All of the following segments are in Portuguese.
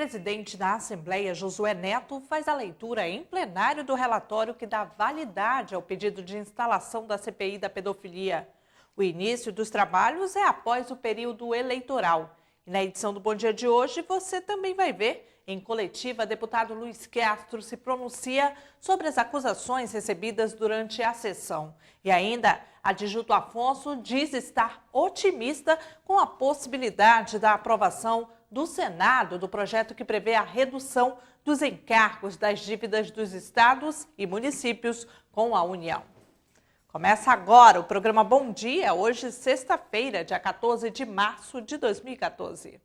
presidente da Assembleia, Josué Neto, faz a leitura em plenário do relatório que dá validade ao pedido de instalação da CPI da pedofilia. O início dos trabalhos é após o período eleitoral. E na edição do Bom Dia de hoje, você também vai ver, em coletiva, deputado Luiz Castro se pronuncia sobre as acusações recebidas durante a sessão. E ainda, Adjuto Afonso diz estar otimista com a possibilidade da aprovação do Senado do projeto que prevê a redução dos encargos das dívidas dos estados e municípios com a União. Começa agora o programa Bom Dia, hoje sexta-feira, dia 14 de março de 2014.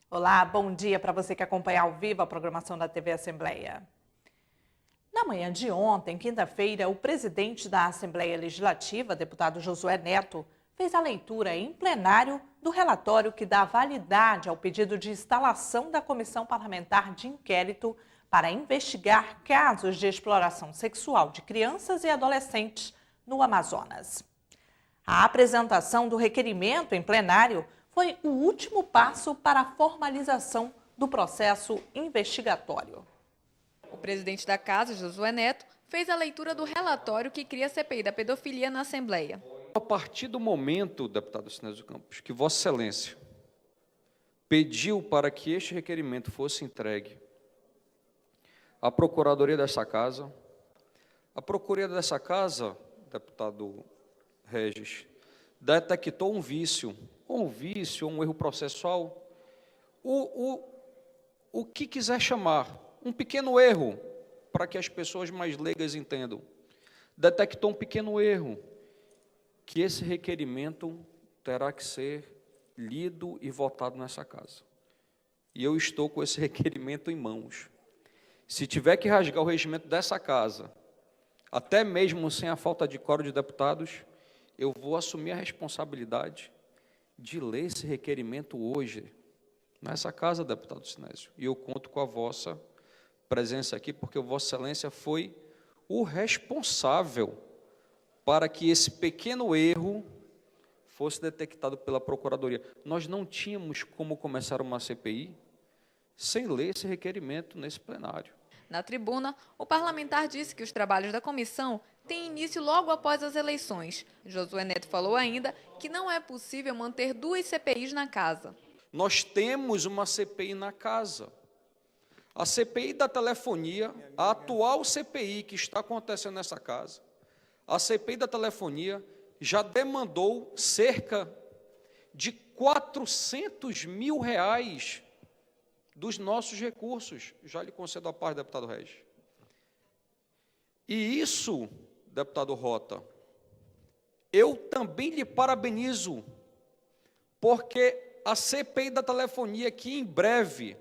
Olá, bom dia para você que acompanha ao vivo a programação da TV Assembleia. Na manhã de ontem, quinta-feira, o presidente da Assembleia Legislativa, deputado Josué Neto, fez a leitura em plenário do relatório que dá validade ao pedido de instalação da Comissão Parlamentar de Inquérito para investigar casos de exploração sexual de crianças e adolescentes no Amazonas. A apresentação do requerimento em plenário foi o último passo para a formalização do processo investigatório. O presidente da Casa, Josué Neto, fez a leitura do relatório que cria a CPI da pedofilia na Assembleia. A partir do momento, deputado Sinésio Campos, que Vossa Excelência pediu para que este requerimento fosse entregue à Procuradoria dessa Casa, a Procuradoria dessa Casa, deputado Regis, detectou um vício, um erro processual, o que quiser chamar, um pequeno erro, para que as pessoas mais leigas entendam. Detectou um pequeno erro, que esse requerimento terá que ser lido e votado nessa casa. E eu estou com esse requerimento em mãos. Se tiver que rasgar o regimento dessa casa, até mesmo sem a falta de quórum de deputados, eu vou assumir a responsabilidade de ler esse requerimento hoje, nessa casa, deputado Sinésio. E eu conto com a vossa presença aqui, porque Vossa Excelência foi o responsável para que esse pequeno erro fosse detectado pela Procuradoria. Nós não tínhamos como começar uma CPI sem ler esse requerimento nesse plenário. Na tribuna, o parlamentar disse que os trabalhos da comissão têm início logo após as eleições. Josué Neto falou ainda que não é possível manter duas CPIs na casa. Nós temos uma CPI na casa. A CPI da telefonia, a atual CPI que está acontecendo nessa casa, a CPI da telefonia já demandou cerca de 400 mil reais dos nossos recursos. Já lhe concedo a parte, deputado Regis. E isso, deputado Rota, eu também lhe parabenizo, porque a CPI da telefonia, que em breve,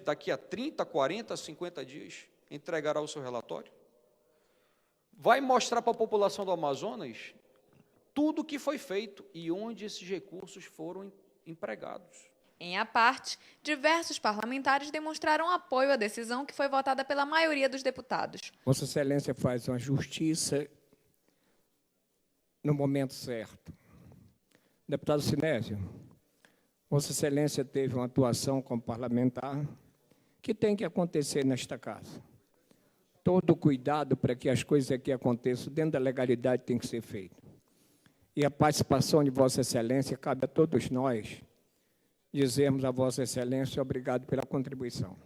daqui a 30, 40, 50 dias, entregará o seu relatório, vai mostrar para a população do Amazonas tudo o que foi feito e onde esses recursos foram empregados. Em à parte, diversos parlamentares demonstraram apoio à decisão que foi votada pela maioria dos deputados. Vossa Excelência faz uma justiça no momento certo. Deputado Sinésio, Vossa Excelência teve uma atuação como parlamentar que tem que acontecer nesta casa. Todo cuidado para que as coisas aqui aconteçam dentro da legalidade tem que ser feito. E a participação de Vossa Excelência cabe a todos nós dizermos a Vossa Excelência obrigado pela contribuição.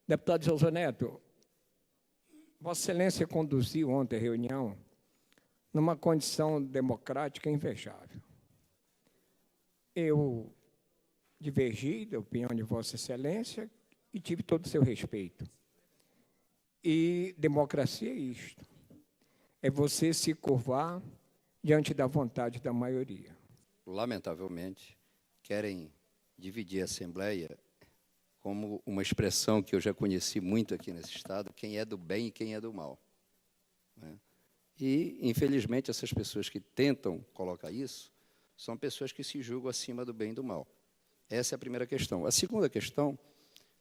Deputado Josué Neto, Vossa Excelência conduziu ontem a reunião numa condição democrática invejável. Eu divergi da opinião de Vossa Excelência e tive todo o seu respeito. E democracia é isto. É você se curvar diante da vontade da maioria. Lamentavelmente, querem dividir a Assembleia como uma expressão que eu já conheci muito aqui nesse Estado, quem é do bem e quem é do mal. Né? E, infelizmente, essas pessoas que tentam colocar isso são pessoas que se julgam acima do bem e do mal. Essa é a primeira questão. A segunda questão,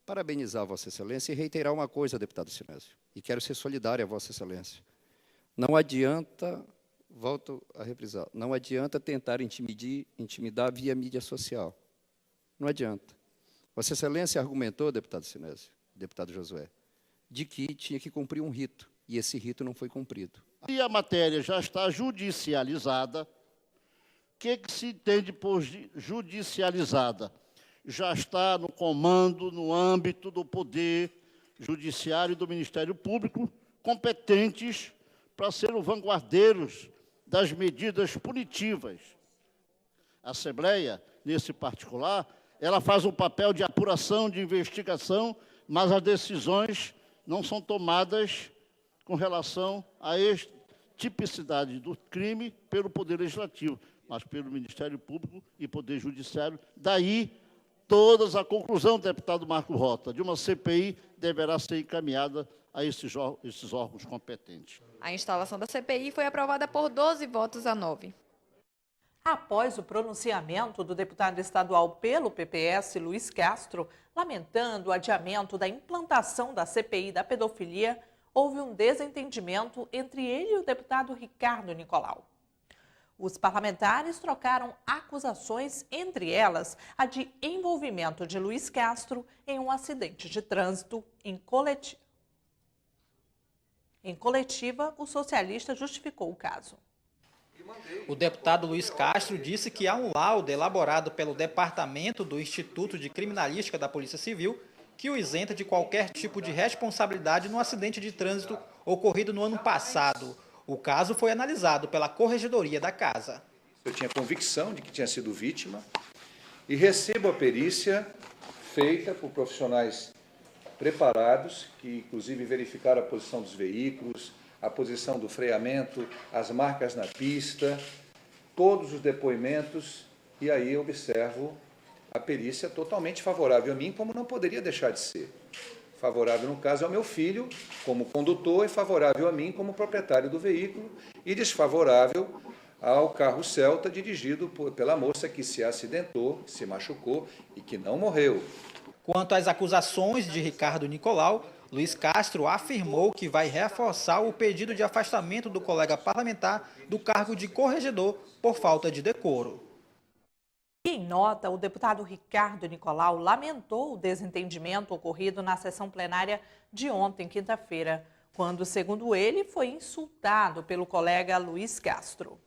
parabenizar a Vossa Excelência e reiterar uma coisa, deputado Sinésio, e quero ser solidário a Vossa Excelência. Não adianta, volto a reprisar, não adianta tentar intimidar via mídia social. Não adianta. Vossa Excelência argumentou, deputado Sinésio, deputado Josué, de que tinha que cumprir um rito, e esse rito não foi cumprido. E a matéria já está judicializada. O que se entende por judicializada? Já está no comando, no âmbito do Poder Judiciário e do Ministério Público, competentes para serem vanguardeiros das medidas punitivas. A Assembleia, nesse particular, ela faz um papel de apuração, de investigação, mas as decisões não são tomadas com relação à tipicidade do crime pelo Poder Legislativo, mas pelo Ministério Público e Poder Judiciário. Daí, toda a conclusão, deputado Marco Rota, de uma CPI deverá ser encaminhada a esses órgãos competentes. A instalação da CPI foi aprovada por 12 votos a 9. Após o pronunciamento do deputado estadual pelo PPS, Luiz Castro, lamentando o adiamento da implantação da CPI da pedofilia, houve um desentendimento entre ele e o deputado Ricardo Nicolau. Os parlamentares trocaram acusações, entre elas a de envolvimento de Luiz Castro em um acidente de trânsito em coletiva. Em coletiva, o socialista justificou o caso. O deputado Luiz Castro disse que há um laudo elaborado pelo Departamento do Instituto de Criminalística da Polícia Civil que o isenta de qualquer tipo de responsabilidade no acidente de trânsito ocorrido no ano passado. O caso foi analisado pela Corregedoria da Casa. Eu tinha convicção de que tinha sido vítima e recebo a perícia feita por profissionais preparados, que inclusive verificaram a posição dos veículos, a posição do freamento, as marcas na pista, todos os depoimentos, e aí eu observo a perícia totalmente favorável a mim, como não poderia deixar de ser. Favorável, no caso, ao meu filho, como condutor, e favorável a mim, como proprietário do veículo, e desfavorável ao carro Celta, dirigido pela moça que se acidentou, se machucou e que não morreu. Quanto às acusações de Ricardo Nicolau, Luiz Castro afirmou que vai reforçar o pedido de afastamento do colega parlamentar do cargo de corregedor por falta de decoro. Em nota, o deputado Ricardo Nicolau lamentou o desentendimento ocorrido na sessão plenária de ontem, quinta-feira, quando, segundo ele, foi insultado pelo colega Luiz Castro.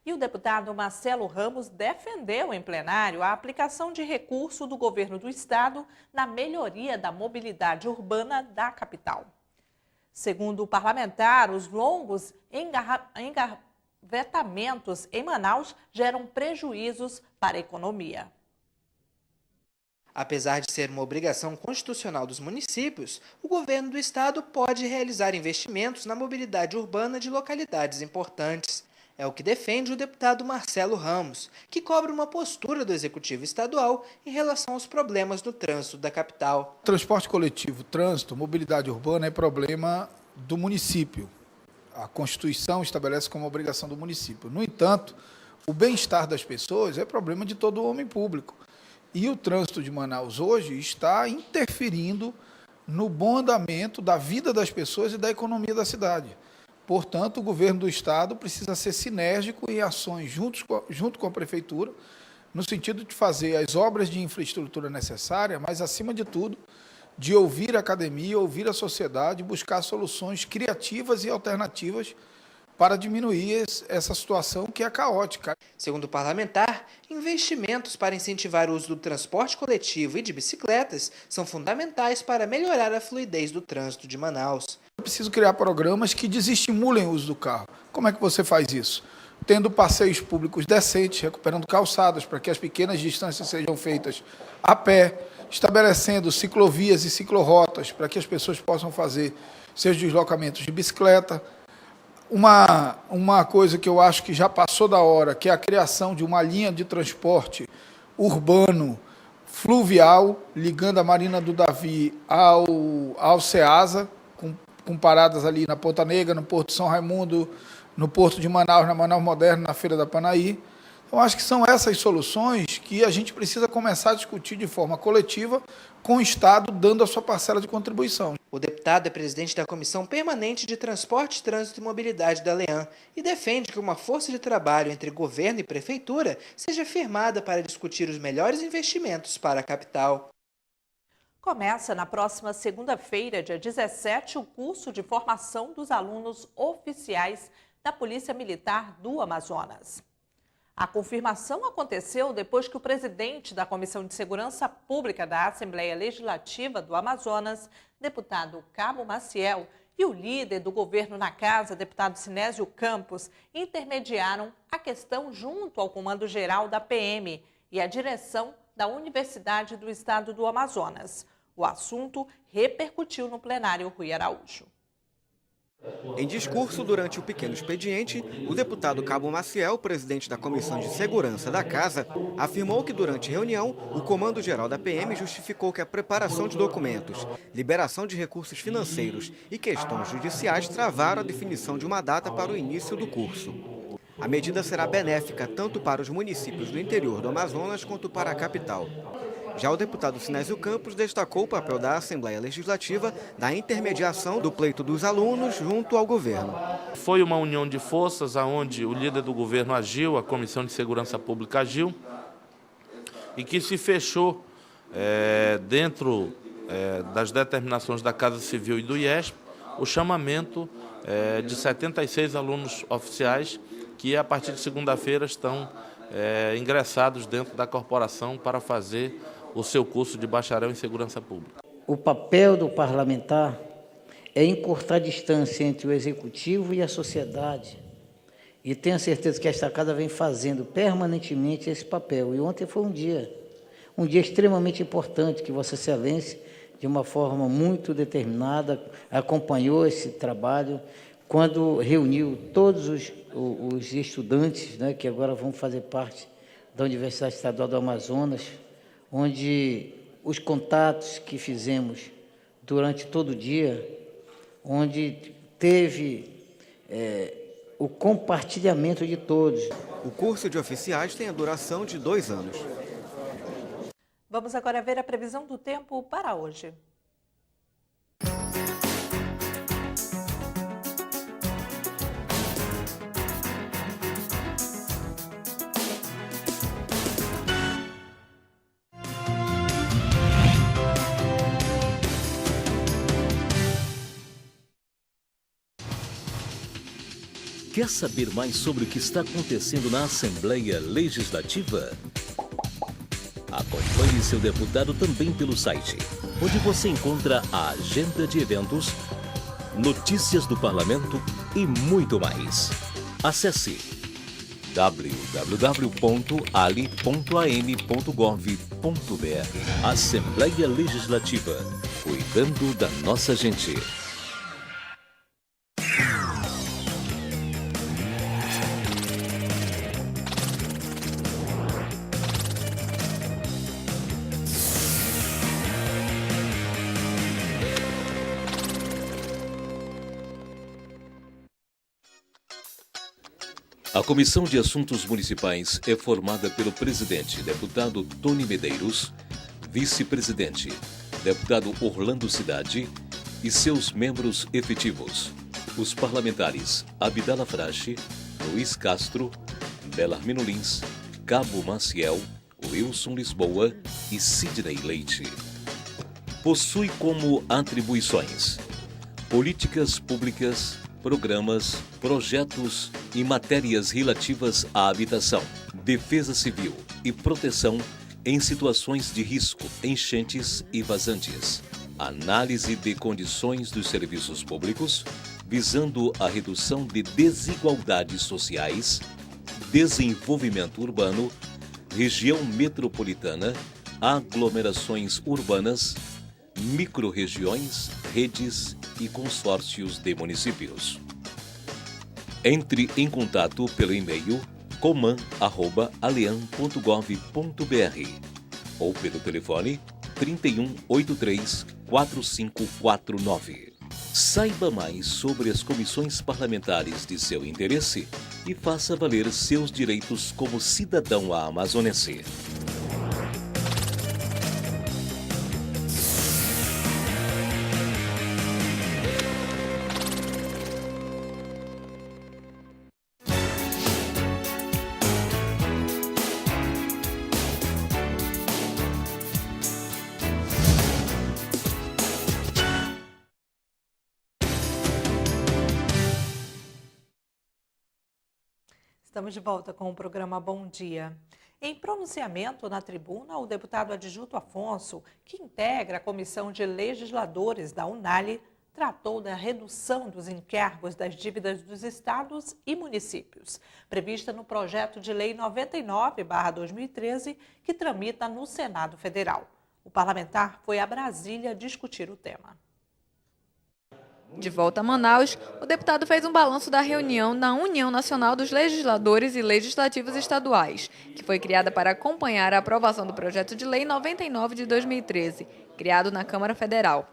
E o deputado Marcelo Ramos defendeu em plenário a aplicação de recurso do governo do estado na melhoria da mobilidade urbana da capital. Segundo o parlamentar, os longos engavetamentos em Manaus geram prejuízos para a economia. Apesar de ser uma obrigação constitucional dos municípios, o governo do estado pode realizar investimentos na mobilidade urbana de localidades importantes. É o que defende o deputado Marcelo Ramos, que cobra uma postura do Executivo Estadual em relação aos problemas do trânsito da capital. Transporte coletivo, trânsito, mobilidade urbana é problema do município. A Constituição estabelece como obrigação do município. No entanto, o bem-estar das pessoas é problema de todo homem público. E o trânsito de Manaus hoje está interferindo no bom andamento da vida das pessoas e da economia da cidade. Portanto, o governo do estado precisa ser sinérgico em ações junto com a prefeitura, no sentido de fazer as obras de infraestrutura necessárias, mas, acima de tudo, de ouvir a academia, ouvir a sociedade, buscar soluções criativas e alternativas para diminuir essa situação que é caótica. Segundo o parlamentar, investimentos para incentivar o uso do transporte coletivo e de bicicletas são fundamentais para melhorar a fluidez do trânsito de Manaus. É preciso criar programas que desestimulem o uso do carro. Como é que você faz isso? Tendo passeios públicos decentes, recuperando calçadas para que as pequenas distâncias sejam feitas a pé, estabelecendo ciclovias e ciclorotas para que as pessoas possam fazer seus deslocamentos de bicicleta. Uma coisa que eu acho que já passou da hora, que é a criação de uma linha de transporte urbano, fluvial, ligando a Marina do Davi ao Ceasa, com com paradas ali na Ponta Negra, no Porto de São Raimundo, no Porto de Manaus, na Manaus Moderna, na Feira da Panaí. Eu acho que são essas soluções que a gente precisa começar a discutir de forma coletiva, com o Estado dando a sua parcela de contribuição. O deputado é presidente da Comissão Permanente de Transporte, Trânsito e Mobilidade da LEAN e defende que uma força de trabalho entre governo e prefeitura seja firmada para discutir os melhores investimentos para a capital. Começa na próxima segunda-feira, dia 17, o curso de formação dos alunos oficiais da Polícia Militar do Amazonas. A confirmação aconteceu depois que o presidente da Comissão de Segurança Pública da Assembleia Legislativa do Amazonas, deputado Cabo Maciel, e o líder do governo na casa, deputado Sinésio Campos, intermediaram a questão junto ao Comando-Geral da PM e à direção da Universidade do Estado do Amazonas. O assunto repercutiu no plenário Rui Araújo. Em discurso durante o pequeno expediente, o deputado Cabo Maciel, presidente da Comissão de Segurança da Casa, afirmou que durante reunião, o Comando-Geral da PM justificou que a preparação de documentos, liberação de recursos financeiros e questões judiciais travaram a definição de uma data para o início do curso. A medida será benéfica tanto para os municípios do interior do Amazonas quanto para a capital. Já o deputado Sinésio Campos destacou o papel da Assembleia Legislativa na intermediação do pleito dos alunos junto ao governo. Foi uma união de forças onde o líder do governo agiu, a Comissão de Segurança Pública agiu, e que se fechou dentro das determinações da Casa Civil e do IESP o chamamento de 76 alunos oficiais que a partir de segunda-feira estão ingressados dentro da corporação para fazer o seu curso de bacharel em segurança pública. O papel do parlamentar é encurtar a distância entre o executivo e a sociedade. E tenho certeza que esta casa vem fazendo permanentemente esse papel. E ontem foi um dia extremamente importante que Vossa Excelência, de uma forma muito determinada, acompanhou esse trabalho, quando reuniu todos os estudantes, né, que agora vão fazer parte da Universidade Estadual do Amazonas, onde os contatos que fizemos durante todo o dia, onde teve o compartilhamento de todos. O curso de oficiais tem a duração de 2 anos. Vamos agora ver a previsão do tempo para hoje. Quer saber mais sobre o que está acontecendo na Assembleia Legislativa? Acompanhe seu deputado também pelo site, onde você encontra a agenda de eventos, notícias do parlamento e muito mais. Acesse www.ali.am.gov.br. Assembleia Legislativa, cuidando da nossa gente. A Comissão de Assuntos Municipais é formada pelo presidente, deputado Tony Medeiros, vice-presidente, deputado Orlando Cidade e seus membros efetivos, os parlamentares Abdala Frache, Luiz Castro, Belarmino Lins, Cabo Maciel, Wilson Lisboa e Sidney Leite. Possui como atribuições políticas públicas, programas, projetos e matérias relativas à habitação, defesa civil e proteção em situações de risco, enchentes e vazantes, análise de condições dos serviços públicos, visando a redução de desigualdades sociais, desenvolvimento urbano, região metropolitana, aglomerações urbanas, microrregiões, redes e consórcios de municípios. Entre em contato pelo e-mail coman@aleam.gov.br ou pelo telefone 3183 4549. Saiba mais sobre as comissões parlamentares de seu interesse e faça valer seus direitos como cidadão amazonense. Estamos de volta com o programa Bom Dia. Em pronunciamento na tribuna, o deputado Adjuto Afonso, que integra a Comissão de Legisladores da UNALI, tratou da redução dos encargos das dívidas dos estados e municípios, prevista no projeto de lei 99/2013, que tramita no Senado Federal. O parlamentar foi a Brasília discutir o tema. De volta a Manaus, o deputado fez um balanço da reunião na União Nacional dos Legisladores e Legislativos Estaduais, que foi criada para acompanhar a aprovação do projeto de lei 99 de 2013, criado na Câmara Federal.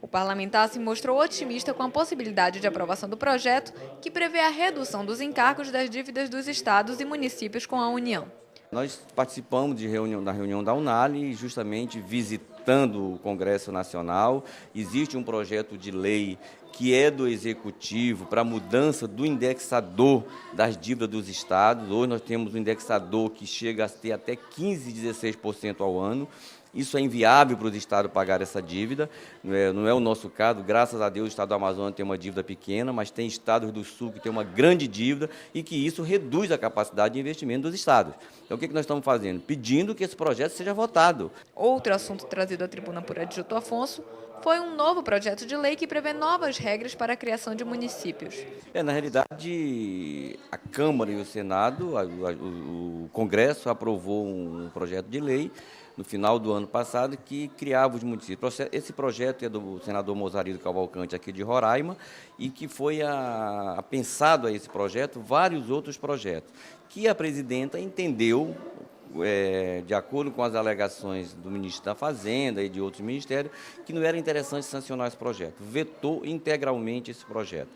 O parlamentar se mostrou otimista com a possibilidade de aprovação do projeto, que prevê a redução dos encargos das dívidas dos estados e municípios com a União. Nós participamos da reunião da UNALI, justamente visitando o Congresso Nacional. Existe um projeto de lei que é do Executivo para a mudança do indexador das dívidas dos estados. Hoje nós temos um indexador que chega a ter até 15%, 16% ao ano. Isso é inviável para os estados pagar essa dívida, não é o nosso caso. Graças a Deus o estado do Amazonas tem uma dívida pequena, mas tem estados do sul que tem uma grande dívida e que isso reduz a capacidade de investimento dos estados. Então o que nós estamos fazendo? Pedindo que esse projeto seja votado. Outro assunto trazido à tribuna por Adjuto Afonso foi um novo projeto de lei que prevê novas regras para a criação de municípios. Na realidade, a Câmara e o Senado, o Congresso aprovou um projeto de lei no final do ano passado, que criava os municípios. Esse projeto é do senador Mozarido Cavalcante, aqui de Roraima, e que foi pensado a esse projeto vários outros projetos, que a presidenta entendeu, de acordo com as alegações do ministro da Fazenda e de outros ministérios, que não era interessante sancionar esse projeto. Vetou integralmente esse projeto.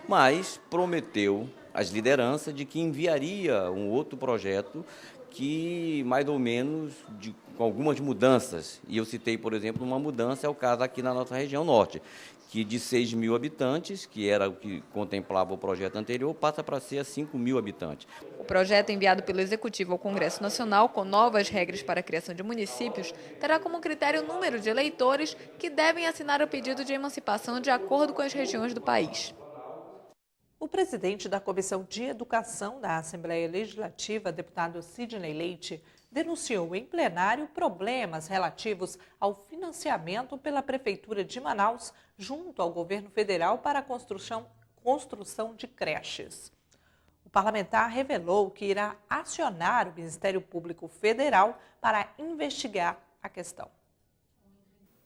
Mas prometeu às lideranças de que enviaria um outro projeto que, mais ou menos, com algumas mudanças. E eu citei, por exemplo, uma mudança, é o caso aqui na nossa região norte, que de 6 mil habitantes, que era o que contemplava o projeto anterior, passa para ser a 5 mil habitantes. O projeto enviado pelo Executivo ao Congresso Nacional, com novas regras para a criação de municípios, terá como critério o número de eleitores que devem assinar o pedido de emancipação de acordo com as regiões do país. O presidente da Comissão de Educação da Assembleia Legislativa, deputado Sidney Leite, denunciou em plenário problemas relativos ao financiamento pela Prefeitura de Manaus junto ao governo federal para a construção de creches. O parlamentar revelou que irá acionar o Ministério Público Federal para investigar a questão.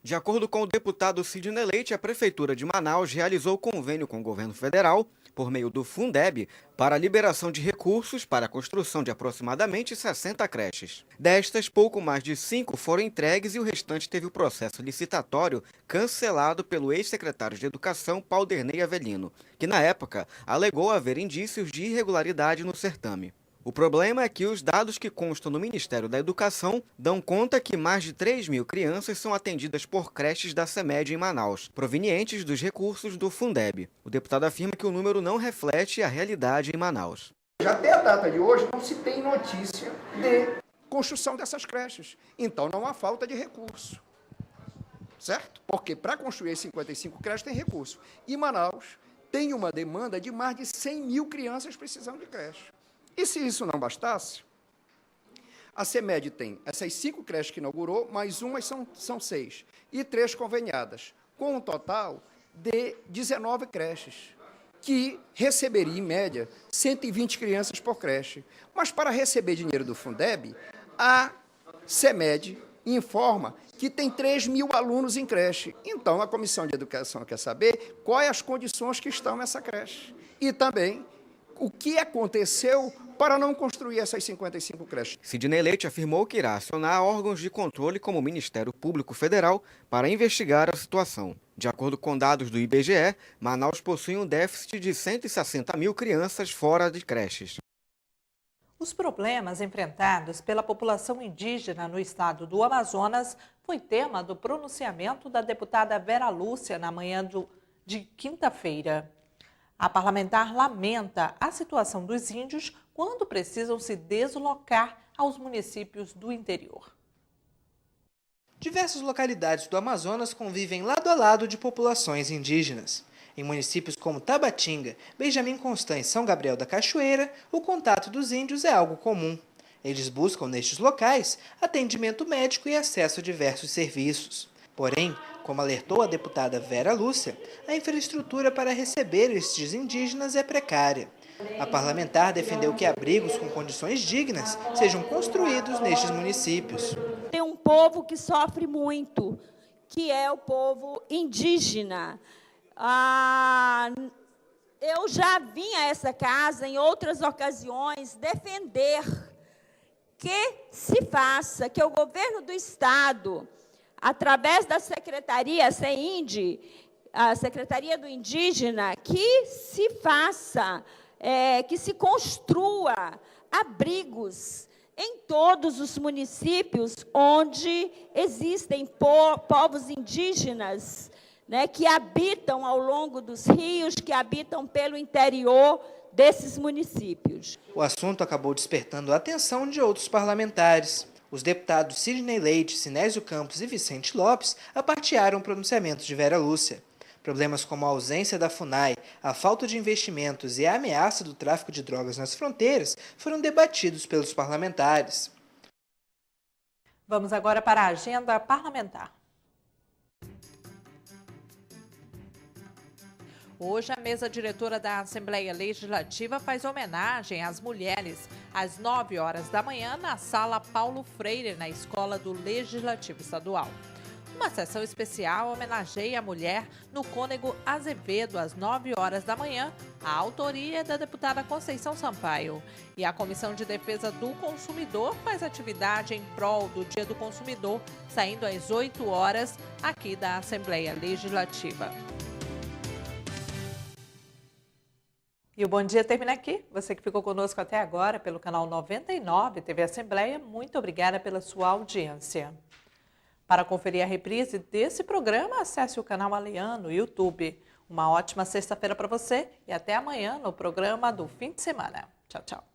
De acordo com o deputado Sidney Leite, a Prefeitura de Manaus realizou convênio com o governo federal, por meio do Fundeb, para a liberação de recursos para a construção de aproximadamente 60 creches. Destas, pouco mais de 5 foram entregues e o restante teve o processo licitatório cancelado pelo ex-secretário de Educação, Pauderney Avelino, que na época alegou haver indícios de irregularidade no certame. O problema é que os dados que constam no Ministério da Educação dão conta que mais de 3 mil crianças são atendidas por creches da CEMED em Manaus, provenientes dos recursos do Fundeb. O deputado afirma que o número não reflete a realidade em Manaus. Já até a data de hoje não se tem notícia de construção dessas creches. Então não há falta de recurso. Certo? Porque para construir 55 creches tem recurso. E Manaus tem uma demanda de mais de 100 mil crianças precisando de creche. E se isso não bastasse, a CEMED tem essas 5 creches que inaugurou, mais umas são 6, e 3 conveniadas, com um total de 19 creches, que receberia, em média, 120 crianças por creche. Mas, para receber dinheiro do Fundeb, a CEMED informa que tem 3 mil alunos em creche. Então, a Comissão de Educação quer saber quais as condições que estão nessa creche. E também o que aconteceu para não construir essas 55 creches. Sidney Leite afirmou que irá acionar órgãos de controle como o Ministério Público Federal para investigar a situação. De acordo com dados do IBGE, Manaus possui um déficit de 160 mil crianças fora de creches. Os problemas enfrentados pela população indígena no estado do Amazonas foi tema do pronunciamento da deputada Vera Lúcia na manhã de quinta-feira. A parlamentar lamenta a situação dos índios quando precisam se deslocar aos municípios do interior. Diversas localidades do Amazonas convivem lado a lado de populações indígenas. Em municípios como Tabatinga, Benjamin Constant e São Gabriel da Cachoeira, o contato dos índios é algo comum. Eles buscam nestes locais atendimento médico e acesso a diversos serviços. Porém, como alertou a deputada Vera Lúcia, a infraestrutura para receber estes indígenas é precária. A parlamentar defendeu que abrigos com condições dignas sejam construídos nestes municípios. Tem um povo que sofre muito, que é o povo indígena. Eu já vim a essa casa em outras ocasiões defender que se faça, que o governo do Estado, através da Secretaria SEINDI, a Secretaria do Indígena, que se faça, que se construa abrigos em todos os municípios onde existem povos indígenas, né, que habitam ao longo dos rios, que habitam pelo interior desses municípios. O assunto acabou despertando a atenção de outros parlamentares. Os deputados Sidney Leite, Sinésio Campos e Vicente Lopes apartearam o pronunciamento de Vera Lúcia. Problemas como a ausência da FUNAI, a falta de investimentos e a ameaça do tráfico de drogas nas fronteiras foram debatidos pelos parlamentares. Vamos agora para a agenda parlamentar. Hoje, a mesa diretora da Assembleia Legislativa faz homenagem às mulheres às 9 horas da manhã na Sala Paulo Freire, na Escola do Legislativo Estadual. Uma sessão especial homenageia a mulher no Cônego Azevedo às 9 horas da manhã. A autoria é da deputada Conceição Sampaio. E a Comissão de Defesa do Consumidor faz atividade em prol do Dia do Consumidor, saindo às 8 horas aqui da Assembleia Legislativa. E o Bom Dia termina aqui. Você que ficou conosco até agora pelo canal 99 TV Assembleia, muito obrigada pela sua audiência. Para conferir a reprise desse programa, acesse o canal Alian no YouTube. Uma ótima sexta-feira para você e até amanhã no programa do fim de semana. Tchau, tchau.